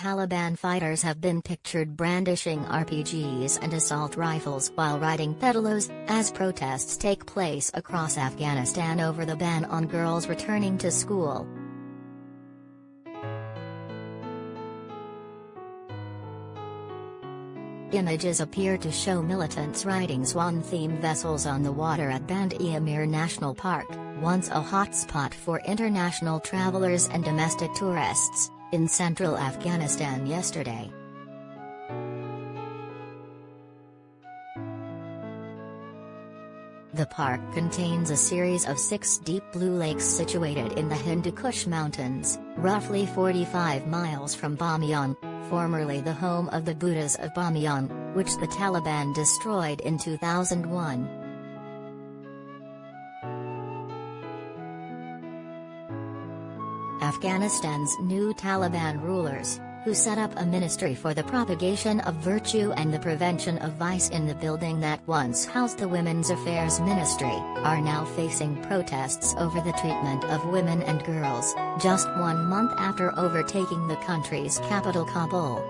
Taliban fighters have been pictured brandishing RPGs and assault rifles while riding PEDALOS, as protests take place across Afghanistan over the ban on girls returning to school. Images appear to show militants riding swan-themed vessels on the water at Band-e Amir National Park, once a hotspot for international travelers and domestic tourists, in central Afghanistan yesterday. The park contains a series of 6 deep blue lakes situated in the Hindu Kush Mountains, roughly 45 miles from Bamiyan, formerly the home of the Buddhas of Bamiyan, which the Taliban destroyed in 2001. Afghanistan's new Taliban rulers, who set up a ministry for the propagation of virtue and the prevention of vice in the building that once housed the Women's Affairs Ministry, are now facing protests over the treatment of women and girls, just 1 month after overtaking the country's capital Kabul.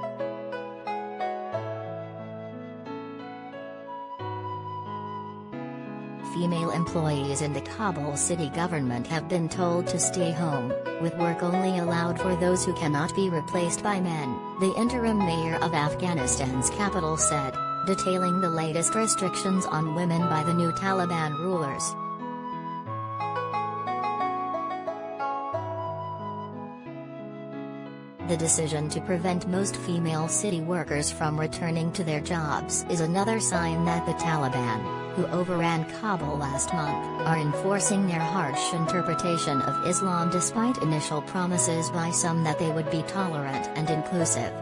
Female employees in the Kabul city government have been told to stay home, with work only allowed for those who cannot be replaced by men, the interim mayor of Afghanistan's capital said, detailing the latest restrictions on women by the new Taliban rulers. The decision to prevent most female city workers from returning to their jobs is another sign that the Taliban, who overran Kabul last month, are enforcing their harsh interpretation of Islam despite initial promises by some that they would be tolerant and inclusive.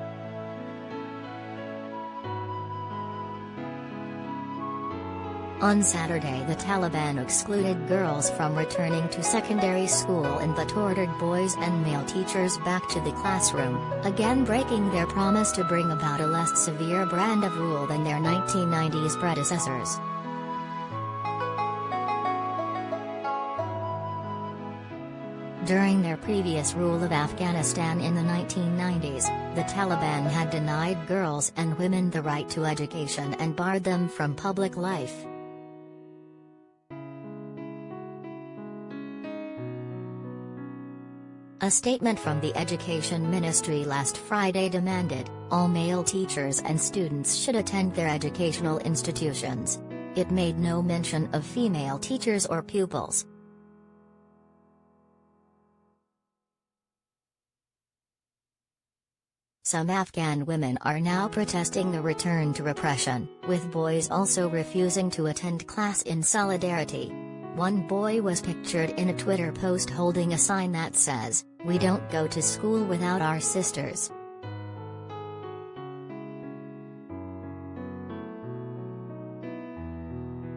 On Saturday, the Taliban excluded girls from returning to secondary school and but ordered boys and male teachers back to the classroom, again breaking their promise to bring about a less severe brand of rule than their 1990s predecessors. During their previous rule of Afghanistan in the 1990s, the Taliban had denied girls and women the right to education and barred them from public life. A statement from the Education Ministry last Friday demanded, all male teachers and students should attend their educational institutions. It made no mention of female teachers or pupils. Some Afghan women are now protesting the return to repression, with boys also refusing to attend class in solidarity. One boy was pictured in a Twitter post holding a sign that says, "We don't go to school without our sisters."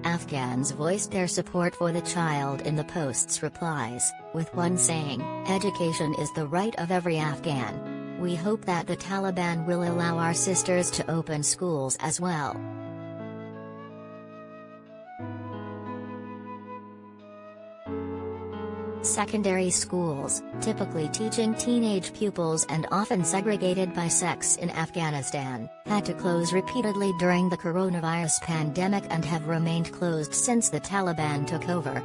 Afghans voiced their support for the child in the post's replies, with one saying, "Education is the right of every Afghan. We hope that the Taliban will allow our sisters to open schools as well." Secondary schools, typically teaching teenage pupils and often segregated by sex in Afghanistan, had to close repeatedly during the coronavirus pandemic and have remained closed since the Taliban took over.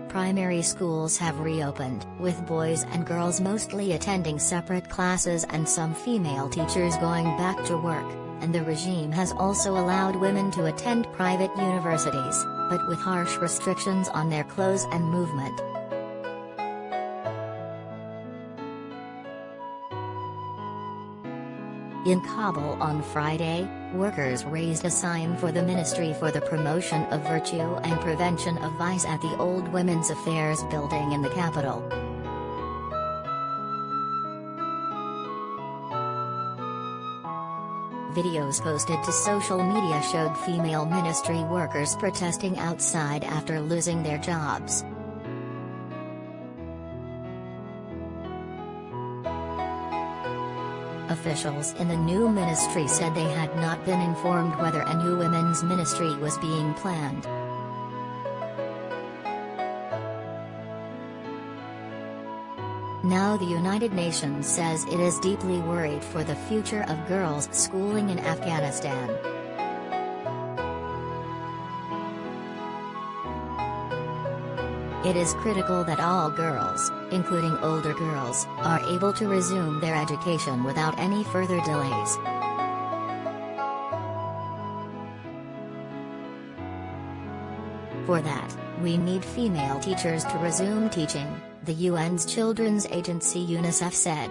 Primary schools have reopened, with boys and girls mostly attending separate classes and some female teachers going back to work, and the regime has also allowed women to attend private universities, but with harsh restrictions on their clothes and movement. In Kabul on Friday, workers raised a sign for the Ministry for the Promotion of Virtue and Prevention of Vice at the old Women's Affairs building in the capital. Videos posted to social media showed female ministry workers protesting outside after losing their jobs. Officials in the new ministry said they had not been informed whether a new women's ministry was being planned. Now the United Nations says it is deeply worried for the future of girls' schooling in Afghanistan. It is critical that all girls, including older girls, are able to resume their education without any further delays. For that, we need female teachers to resume teaching, the UN's children's agency UNICEF said.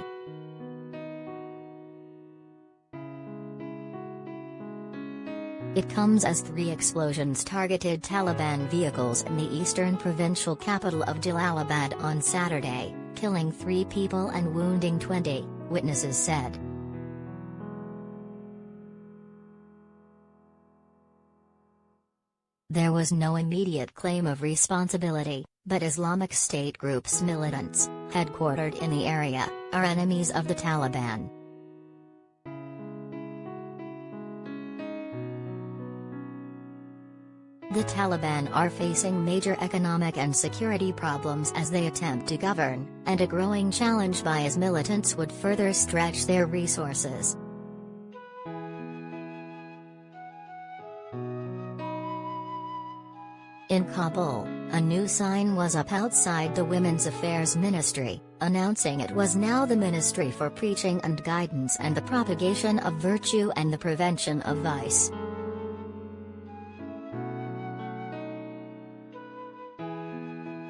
It comes as 3 explosions targeted Taliban vehicles in the eastern provincial capital of Jalalabad on Saturday, killing 3 people and wounding 20, witnesses said. There was no immediate claim of responsibility, but Islamic State group's militants, headquartered in the area, are enemies of the Taliban. The Taliban are facing major economic and security problems as they attempt to govern, and a growing challenge by as militants would further stretch their resources. In Kabul, a new sign was up outside the Women's Affairs Ministry, announcing it was now the Ministry for Preaching and Guidance and the Propagation of Virtue and the Prevention of Vice.